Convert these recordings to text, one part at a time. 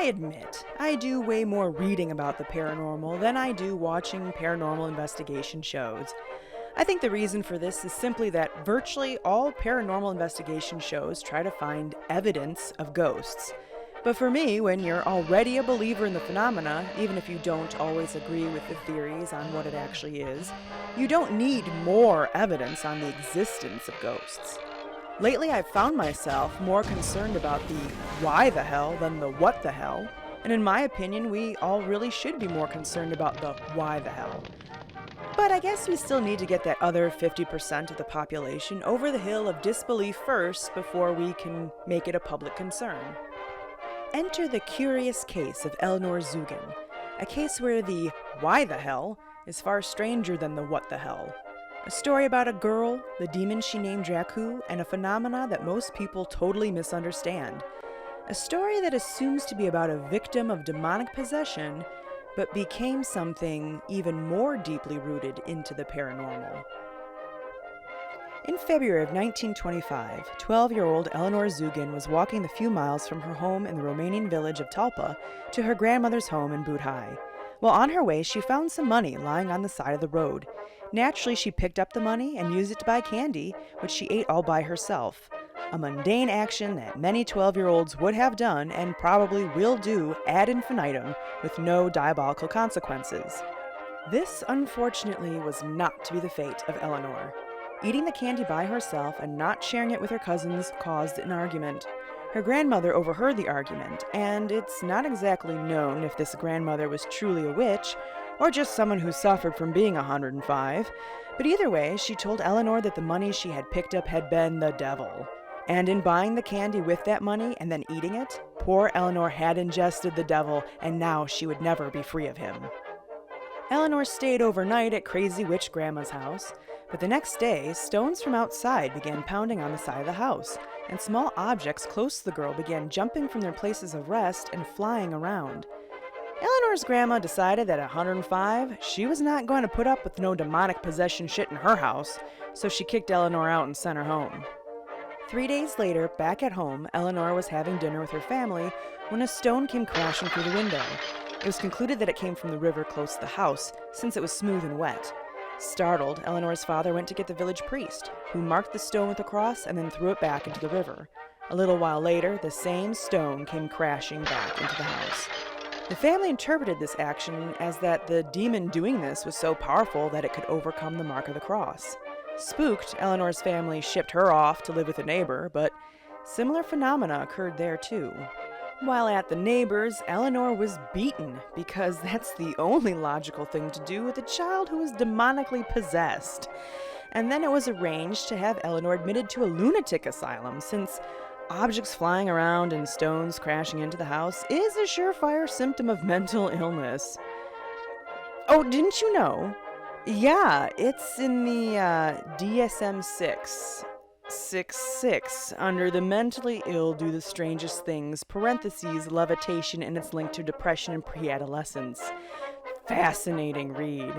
admit, I do way more reading about the paranormal than I do watching paranormal investigation shows. I think the reason for this is simply that virtually all paranormal investigation shows try to find evidence of ghosts. But for me, when you're already a believer in the phenomena, even if you don't always agree with the theories on what it actually is, you don't need more evidence on the existence of ghosts. Lately, I've found myself more concerned about the why the hell than the what the hell, and in my opinion, we all really should be more concerned about the why the hell. But I guess we still need to get that other 50% of the population over the hill of disbelief first before we can make it a public concern. Enter the curious case of Eleanor Zugun, a case where the why the hell is far stranger than the what the hell. A story about a girl, the demon she named Dracu, and a phenomena that most people totally misunderstand. A story that assumes to be about a victim of demonic possession, but became something even more deeply rooted into the paranormal. In February of 1925, 12-year-old Eleanor Zugun was walking the few miles from her home in the Romanian village of Talpa to her grandmother's home in Budhai. While on her way, she found some money lying on the side of the road. Naturally, she picked up the money and used it to buy candy, which she ate all by herself. A mundane action that many 12-year-olds would have done and probably will do ad infinitum with no diabolical consequences. This, unfortunately, was not to be the fate of Eleanor. Eating the candy by herself and not sharing it with her cousins caused an argument. Her grandmother overheard the argument, and it's not exactly known if this grandmother was truly a witch or just someone who suffered from being 105, but either way, she told Eleanor that the money she had picked up had been the devil. And in buying the candy with that money and then eating it, poor Eleanor had ingested the devil, and now she would never be free of him. Eleanor stayed overnight at Crazy Witch Grandma's house, but the next day, stones from outside began pounding on the side of the house, and small objects close to the girl began jumping from their places of rest and flying around. Eleanor's grandma decided that at 105, she was not going to put up with no demonic possession shit in her house, so she kicked Eleanor out and sent her home. 3 days later, back at home, Eleanor was having dinner with her family when a stone came crashing through the window. It was concluded that it came from the river close to the house, since it was smooth and wet. Startled, Eleanor's father went to get the village priest, who marked the stone with a cross and then threw it back into the river. A little while later, the same stone came crashing back into the house. The family interpreted this action as that the demon doing this was so powerful that it could overcome the mark of the cross. Spooked, Eleanor's family shipped her off to live with a neighbor, but similar phenomena occurred there too. While at the neighbor's, Eleanor was beaten because that's the only logical thing to do with a child who is demonically possessed. And then it was arranged to have Eleanor admitted to a lunatic asylum, since objects flying around and stones crashing into the house is a surefire symptom of mental illness. Oh, didn't you know? Yeah, it's in the DSM-6. 6 under the mentally ill do the strangest things, parentheses, levitation, and its link to depression and pre-adolescence. Fascinating read.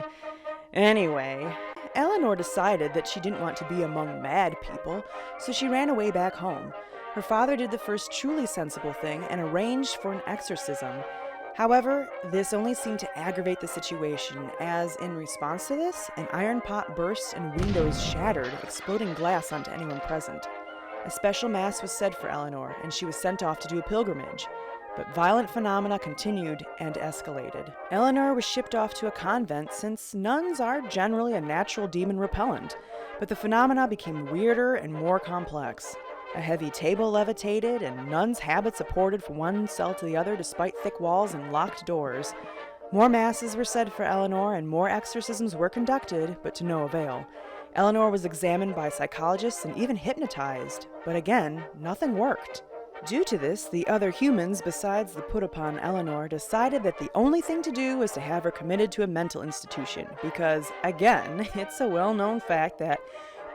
Anyway, Eleanor decided that she didn't want to be among mad people, so she ran away back home. Her father did the first truly sensible thing and arranged for an exorcism. However, this only seemed to aggravate the situation, as in response to this, an iron pot burst and windows shattered, exploding glass onto anyone present. A special mass was said for Eleanor, and she was sent off to do a pilgrimage. But violent phenomena continued and escalated. Eleanor was shipped off to a convent, since nuns are generally a natural demon repellent, but the phenomena became weirder and more complex. A heavy table levitated, and nuns' habits apported from one cell to the other despite thick walls and locked doors. More masses were said for Eleanor, and more exorcisms were conducted, but to no avail. Eleanor was examined by psychologists and even hypnotized, but again, nothing worked. Due to this, the other humans besides the put-upon Eleanor decided that the only thing to do was to have her committed to a mental institution, because, again, it's a well-known fact that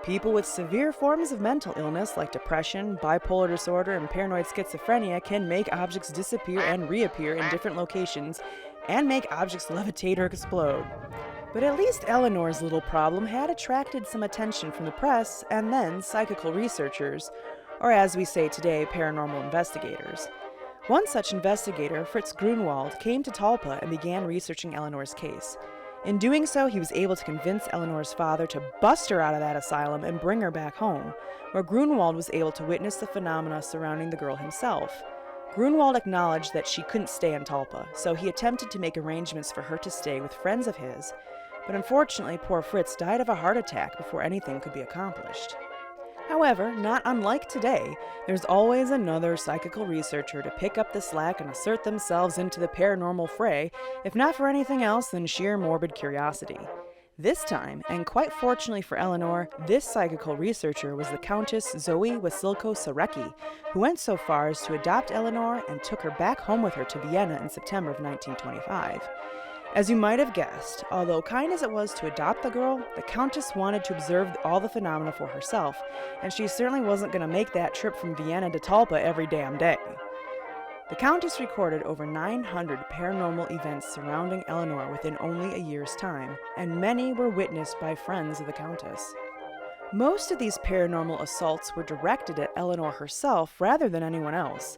people with severe forms of mental illness like depression, bipolar disorder, and paranoid schizophrenia can make objects disappear and reappear in different locations and make objects levitate or explode. But at least Eleanor's little problem had attracted some attention from the press and then psychical researchers, or as we say today, paranormal investigators. One such investigator, Fritz Grunwald, came to Talpa and began researching Eleanor's case. In doing so, he was able to convince Eleanor's father to bust her out of that asylum and bring her back home, where Grunwald was able to witness the phenomena surrounding the girl himself. Grunwald acknowledged that she couldn't stay in Talpa, so he attempted to make arrangements for her to stay with friends of his, but unfortunately poor Fritz died of a heart attack before anything could be accomplished. However, not unlike today, there's always another psychical researcher to pick up the slack and assert themselves into the paranormal fray, if not for anything else than sheer morbid curiosity. This time, and quite fortunately for Eleanor, this psychical researcher was the Countess Zoe Wasilko-Sarecki, who went so far as to adopt Eleanor and took her back home with her to Vienna in September of 1925. As you might have guessed, although kind as it was to adopt the girl, the Countess wanted to observe all the phenomena for herself, and she certainly wasn't going to make that trip from Vienna to Talpa every damn day. The Countess recorded over 900 paranormal events surrounding Eleanor within only a year's time, and many were witnessed by friends of the Countess. Most of these paranormal assaults were directed at Eleanor herself rather than anyone else.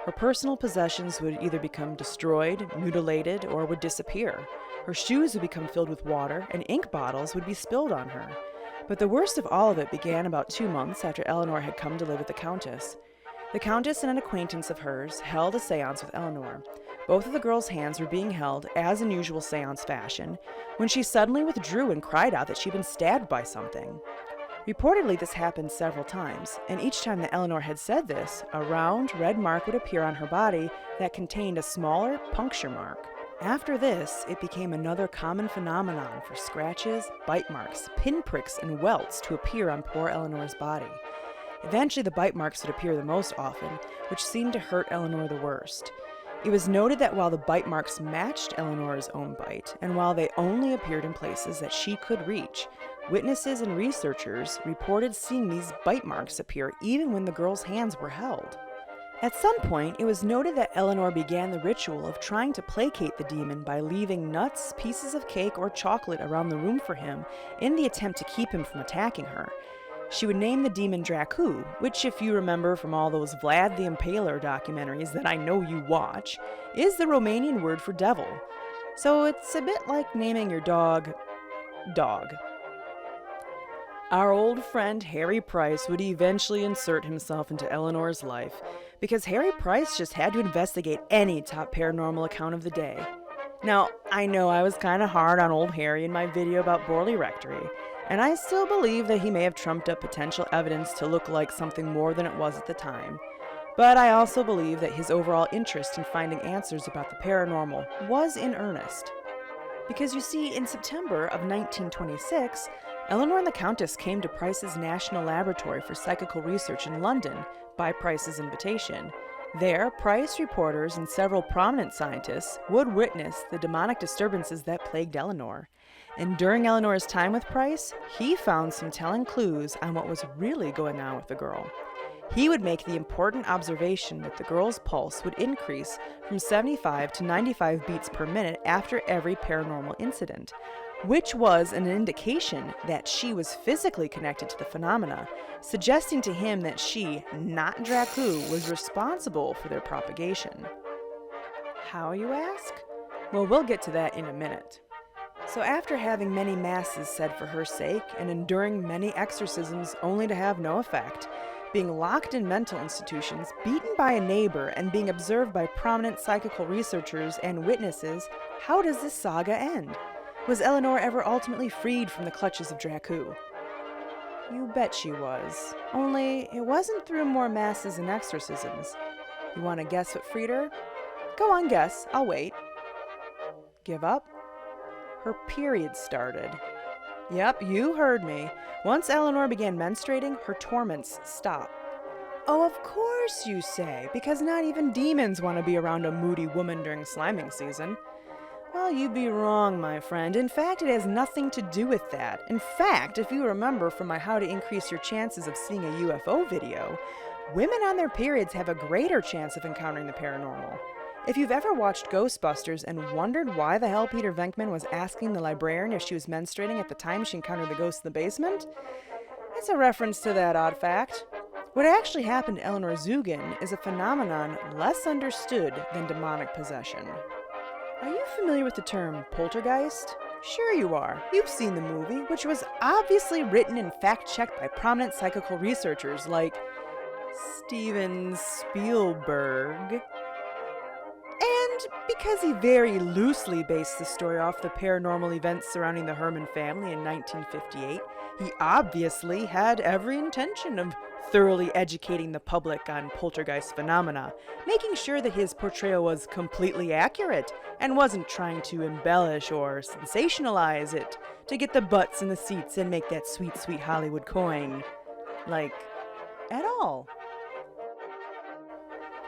Her personal possessions would either become destroyed, mutilated, or would disappear. Her shoes would become filled with water, and ink bottles would be spilled on her. But the worst of all of it began about 2 months after Eleanor had come to live with the Countess. The Countess and an acquaintance of hers held a seance with Eleanor. Both of the girls' hands were being held, as in usual seance fashion, when she suddenly withdrew and cried out that she'd been stabbed by something. Reportedly, this happened several times, and each time that Eleanor had said this, a round, red mark would appear on her body that contained a smaller puncture mark. After this, it became another common phenomenon for scratches, bite marks, pinpricks, and welts to appear on poor Eleanor's body. Eventually, the bite marks would appear the most often, which seemed to hurt Eleanor the worst. It was noted that while the bite marks matched Eleanor's own bite, and while they only appeared in places that she could reach, witnesses and researchers reported seeing these bite marks appear even when the girl's hands were held. At some point, it was noted that Eleanor began the ritual of trying to placate the demon by leaving nuts, pieces of cake, or chocolate around the room for him in the attempt to keep him from attacking her. She would name the demon Dracu, which, if you remember from all those Vlad the Impaler documentaries that I know you watch, is the Romanian word for devil. So it's a bit like naming your dog, Dog. Our old friend Harry Price would eventually insert himself into Eleanor's life, because Harry Price just had to investigate any top paranormal account of the day. Now, I know I was kind of hard on old Harry in my video about Borley Rectory, and I still believe that he may have trumped up potential evidence to look like something more than it was at the time. But I also believe that his overall interest in finding answers about the paranormal was in earnest. Because you see, in September of 1926, Eleanor and the Countess came to Price's National Laboratory for Psychical Research in London by Price's invitation. There, Price, reporters, and several prominent scientists would witness the demonic disturbances that plagued Eleanor. And during Eleanor's time with Price, he found some telling clues on what was really going on with the girl. He would make the important observation that the girl's pulse would increase from 75 to 95 beats per minute after every paranormal incident, which was an indication that she was physically connected to the phenomena, suggesting to him that she, not Dracu, was responsible for their propagation. How, you ask? Well, we'll get to that in a minute. So after having many masses said for her sake and enduring many exorcisms only to have no effect, being locked in mental institutions, beaten by a neighbor, and being observed by prominent psychical researchers and witnesses, how does this saga end? Was Eleanor ever ultimately freed from the clutches of Dracu? You bet she was. Only, it wasn't through more masses and exorcisms. You want to guess what freed her? Go on, guess. I'll wait. Give up? Her period started. Yep, you heard me. Once Eleanor began menstruating, her torments stopped. Oh, of course, you say, because not even demons want to be around a moody woman during sliming season. Well, you'd be wrong, my friend. In fact, it has nothing to do with that. In fact, if you remember from my How to Increase Your Chances of Seeing a UFO video, women on their periods have a greater chance of encountering the paranormal. If you've ever watched Ghostbusters and wondered why the hell Peter Venkman was asking the librarian if she was menstruating at the time she encountered the ghost in the basement, it's a reference to that odd fact. What actually happened to Eleanor Zugun is a phenomenon less understood than demonic possession. Are you familiar with the term poltergeist? Sure you are. You've seen the movie, which was obviously written and fact-checked by prominent psychical researchers like Steven Spielberg. And because he very loosely based the story off the paranormal events surrounding the Herman family in 1958, he obviously had every intention of thoroughly educating the public on poltergeist phenomena, making sure that his portrayal was completely accurate and wasn't trying to embellish or sensationalize it to get the butts in the seats and make that sweet, sweet Hollywood coin. Like, at all.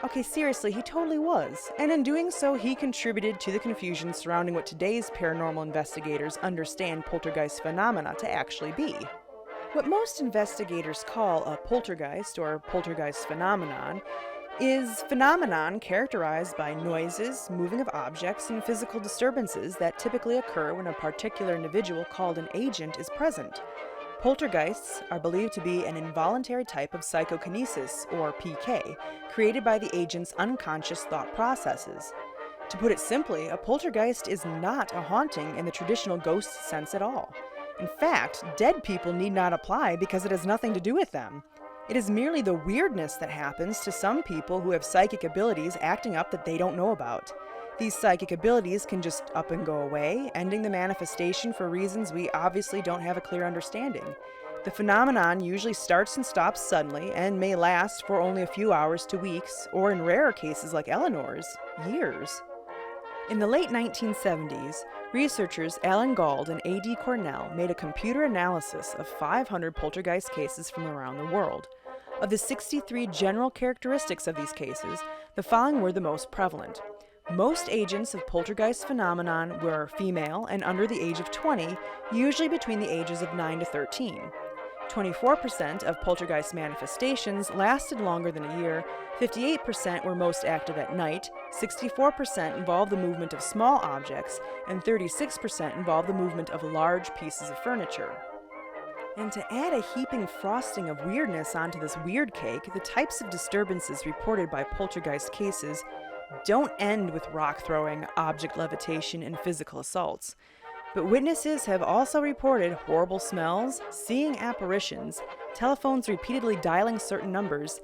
Okay, seriously, he totally was. And in doing so, he contributed to the confusion surrounding what today's paranormal investigators understand poltergeist phenomena to actually be. What most investigators call a poltergeist or poltergeist phenomenon is phenomenon characterized by noises, moving of objects, and physical disturbances that typically occur when a particular individual called an agent is present. Poltergeists are believed to be an involuntary type of psychokinesis, or PK, created by the agent's unconscious thought processes. To put it simply, a poltergeist is not a haunting in the traditional ghost sense at all. In fact, dead people need not apply because it has nothing to do with them. It is merely the weirdness that happens to some people who have psychic abilities acting up that they don't know about. These psychic abilities can just up and go away, ending the manifestation for reasons we obviously don't have a clear understanding. The phenomenon usually starts and stops suddenly and may last for only a few hours to weeks, or in rarer cases like Eleanor's, years. In the late 1970s, researchers Alan Gauld and A.D. Cornell made a computer analysis of 500 poltergeist cases from around the world. Of the 63 general characteristics of these cases, the following were the most prevalent. Most agents of poltergeist phenomenon were female and under the age of 20, usually between the ages of 9 to 13. 24% of poltergeist manifestations lasted longer than a year, 58% were most active at night, 64% involved the movement of small objects, and 36% involved the movement of large pieces of furniture. And to add a heaping frosting of weirdness onto this weird cake, the types of disturbances reported by poltergeist cases don't end with rock throwing, object levitation, and physical assaults. But witnesses have also reported horrible smells, seeing apparitions, telephones repeatedly dialing certain numbers,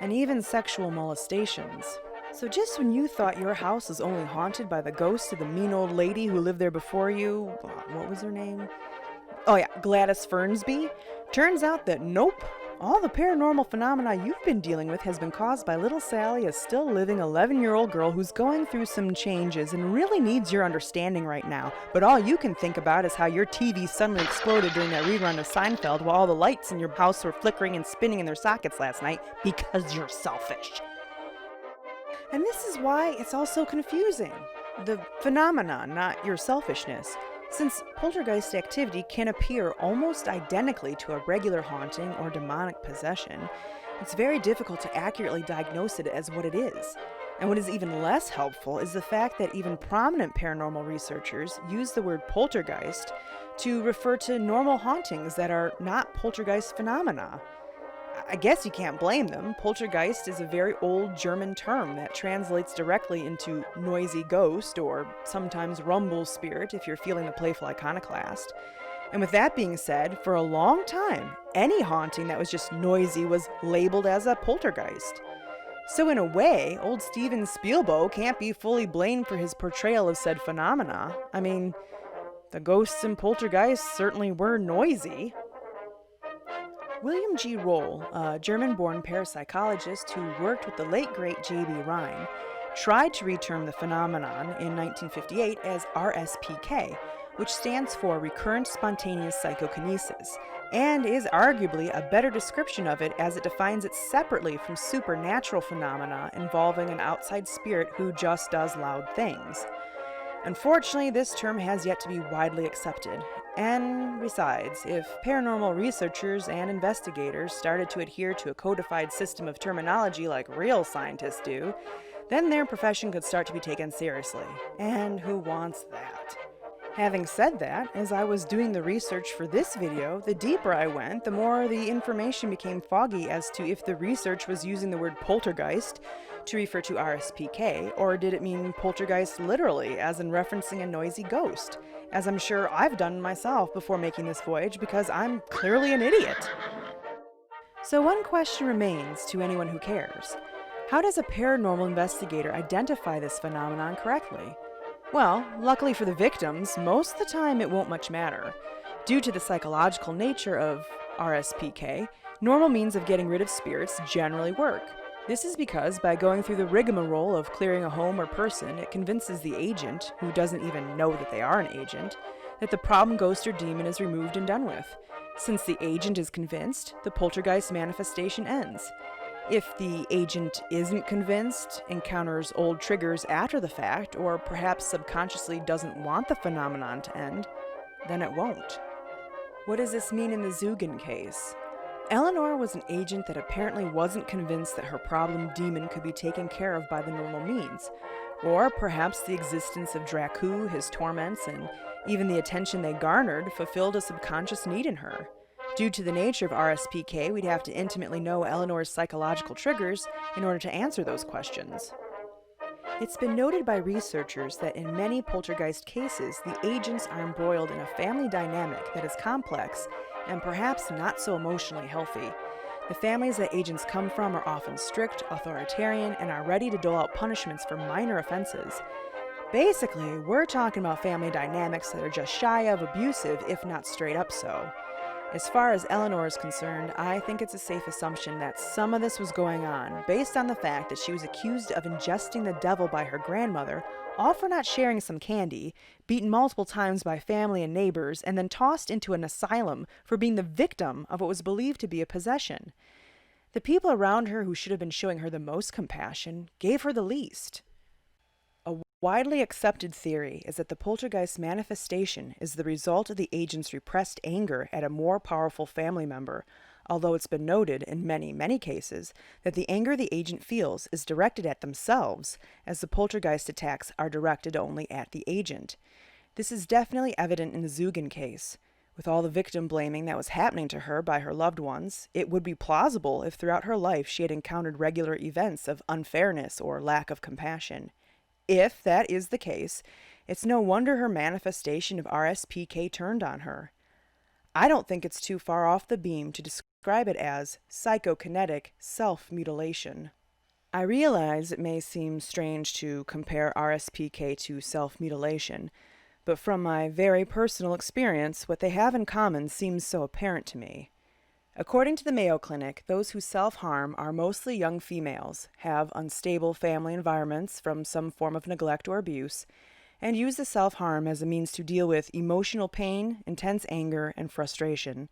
and even sexual molestations. So just when you thought your house was only haunted by the ghost of the mean old lady who lived there before you, what was her name? Oh yeah, Gladys Fernsby, turns out that nope. All the paranormal phenomena you've been dealing with has been caused by little Sally, a still living 11-year-old girl who's going through some changes and really needs your understanding right now. But all you can think about is how your TV suddenly exploded during that rerun of Seinfeld while all the lights in your house were flickering and spinning in their sockets last night because you're selfish. And this is why it's all so confusing. The phenomenon, not your selfishness. Since poltergeist activity can appear almost identically to a regular haunting or demonic possession, it's very difficult to accurately diagnose it as what it is. And what is even less helpful is the fact that even prominent paranormal researchers use the word poltergeist to refer to normal hauntings that are not poltergeist phenomena. I guess you can't blame them. Poltergeist is a very old German term that translates directly into noisy ghost, or sometimes rumble spirit if you're feeling the playful iconoclast. And with that being said, for a long time, any haunting that was just noisy was labeled as a poltergeist. So in a way, old Steven Spielberg can't be fully blamed for his portrayal of said phenomena. I mean, the ghosts in Poltergeist certainly were noisy. William G. Roll, a German-born parapsychologist who worked with the late great J.B. Rhine, tried to reterm the phenomenon in 1958 as RSPK, which stands for Recurrent Spontaneous Psychokinesis, and is arguably a better description of it as it defines it separately from supernatural phenomena involving an outside spirit who just does loud things. Unfortunately, this term has yet to be widely accepted. And besides, if paranormal researchers and investigators started to adhere to a codified system of terminology like real scientists do, then their profession could start to be taken seriously. And who wants that? Having said that, as I was doing the research for this video, the deeper I went, the more the information became foggy as to if the research was using the word poltergeist to refer to RSPK, or did it mean poltergeist literally, as in referencing a noisy ghost, as I'm sure I've done myself before making this voyage because I'm clearly an idiot. So one question remains to anyone who cares. How does a paranormal investigator identify this phenomenon correctly? Well, luckily for the victims, most of the time it won't much matter. Due to the psychological nature of RSPK, normal means of getting rid of spirits generally work. This is because by going through the rigmarole of clearing a home or person, it convinces the agent, who doesn't even know that they are an agent, that the problem ghost or demon is removed and done with. Since the agent is convinced, the poltergeist manifestation ends. If the agent isn't convinced, encounters old triggers after the fact, or perhaps subconsciously doesn't want the phenomenon to end, then it won't. What does this mean in the Zugun case? Eleanor was an agent that apparently wasn't convinced that her problem demon could be taken care of by the normal means, or perhaps the existence of Dracu, his torments, and even the attention they garnered fulfilled a subconscious need in her. Due to the nature of RSPK, we'd have to intimately know Eleanor's psychological triggers in order to answer those questions. It's been noted by researchers that in many poltergeist cases, the agents are embroiled in a family dynamic that is complex and perhaps not so emotionally healthy. The families that agents come from are often strict, authoritarian, and are ready to dole out punishments for minor offenses. Basically, we're talking about family dynamics that are just shy of abusive, if not straight up so. As far as Eleanor is concerned, I think it's a safe assumption that some of this was going on, based on the fact that she was accused of ingesting the devil by her grandmother, all for not sharing some candy, beaten multiple times by family and neighbors, and then tossed into an asylum for being the victim of what was believed to be a possession. The people around her who should have been showing her the most compassion gave her the least. A widely accepted theory is that the poltergeist manifestation is the result of the agent's repressed anger at a more powerful family member, although it's been noted in many cases that the anger the agent feels is directed at themselves, as the poltergeist attacks are directed only at the agent. This is definitely evident in the Zugun case. With all the victim blaming that was happening to her by her loved ones, it would be plausible if throughout her life she had encountered regular events of unfairness or lack of compassion. If that is the case, it's no wonder her manifestation of RSPK turned on her. I don't think it's too far off the beam to describe it as psychokinetic self-mutilation. I realize it may seem strange to compare RSPK to self-mutilation, but from my very personal experience, what they have in common seems so apparent to me. According to the Mayo Clinic, those who self-harm are mostly young females, have unstable family environments from some form of neglect or abuse, and use the self-harm as a means to deal with emotional pain, intense anger, and frustration.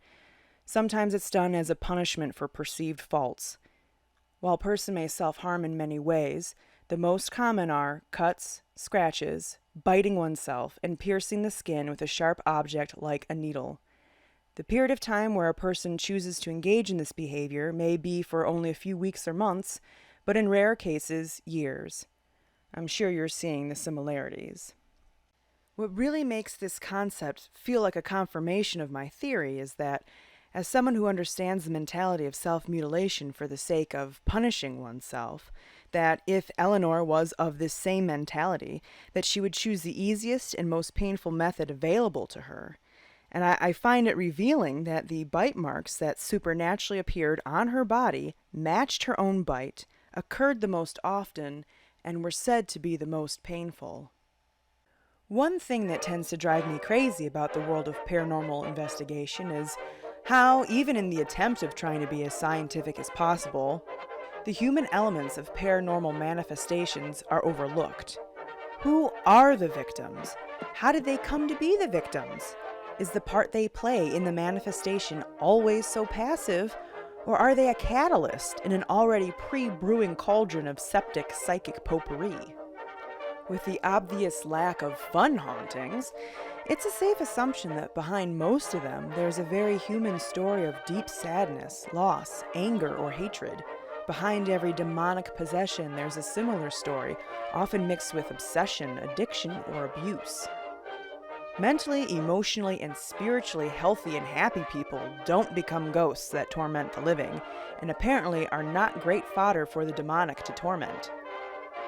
Sometimes it's done as a punishment for perceived faults. While a person may self-harm in many ways, the most common are cuts, scratches, biting oneself, and piercing the skin with a sharp object like a needle. The period of time where a person chooses to engage in this behavior may be for only a few weeks or months, but in rare cases, years. I'm sure you're seeing the similarities. What really makes this concept feel like a confirmation of my theory is that, as someone who understands the mentality of self-mutilation for the sake of punishing oneself, that if Eleanor was of this same mentality, that she would choose the easiest and most painful method available to her. And I find it revealing that the bite marks that supernaturally appeared on her body matched her own bite, occurred the most often, and were said to be the most painful. One thing that tends to drive me crazy about the world of paranormal investigation is how, even in the attempt of trying to be as scientific as possible, the human elements of paranormal manifestations are overlooked. Who are the victims? How did they come to be the victims? Is the part they play in the manifestation always so passive, or are they a catalyst in an already pre-brewing cauldron of septic psychic potpourri? With the obvious lack of fun hauntings, it's a safe assumption that behind most of them there's a very human story of deep sadness, loss, anger, or hatred. Behind every demonic possession there's a similar story, often mixed with obsession, addiction, or abuse. Mentally, emotionally, and spiritually healthy and happy people don't become ghosts that torment the living, and apparently are not great fodder for the demonic to torment.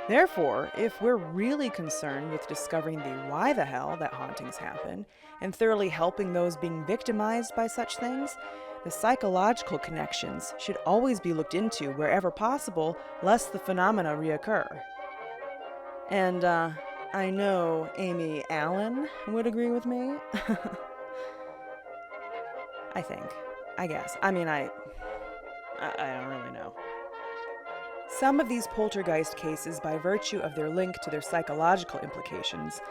Therefore, if we're really concerned with discovering the why the hell that hauntings happen, and thoroughly helping those being victimized by such things, the psychological connections should always be looked into wherever possible, lest the phenomena reoccur. And, I know Amy Allen would agree with me. I think. I guess. I mean, I don't really know. Some of these poltergeist cases, by virtue of their link to their psychological implications,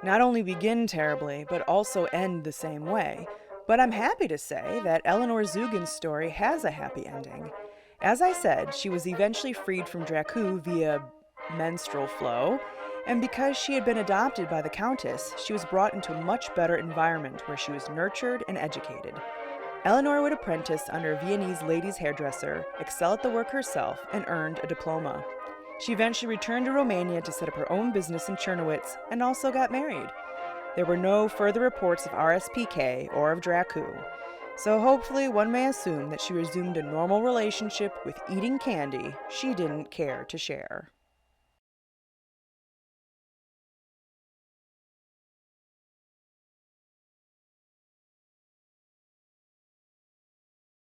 not only begin terribly, but also end the same way. But I'm happy to say that Eleanor Zugun's story has a happy ending. As I said, she was eventually freed from Dracu via menstrual flow, and because she had been adopted by the Countess, she was brought into a much better environment where she was nurtured and educated. Eleanor would apprentice under a Viennese ladies' hairdresser, excel at the work herself, and earned a diploma. She eventually returned to Romania to set up her own business in Czernowitz, and also got married. There were no further reports of RSPK or of Dracu, so hopefully one may assume that she resumed a normal relationship with eating candy she didn't care to share.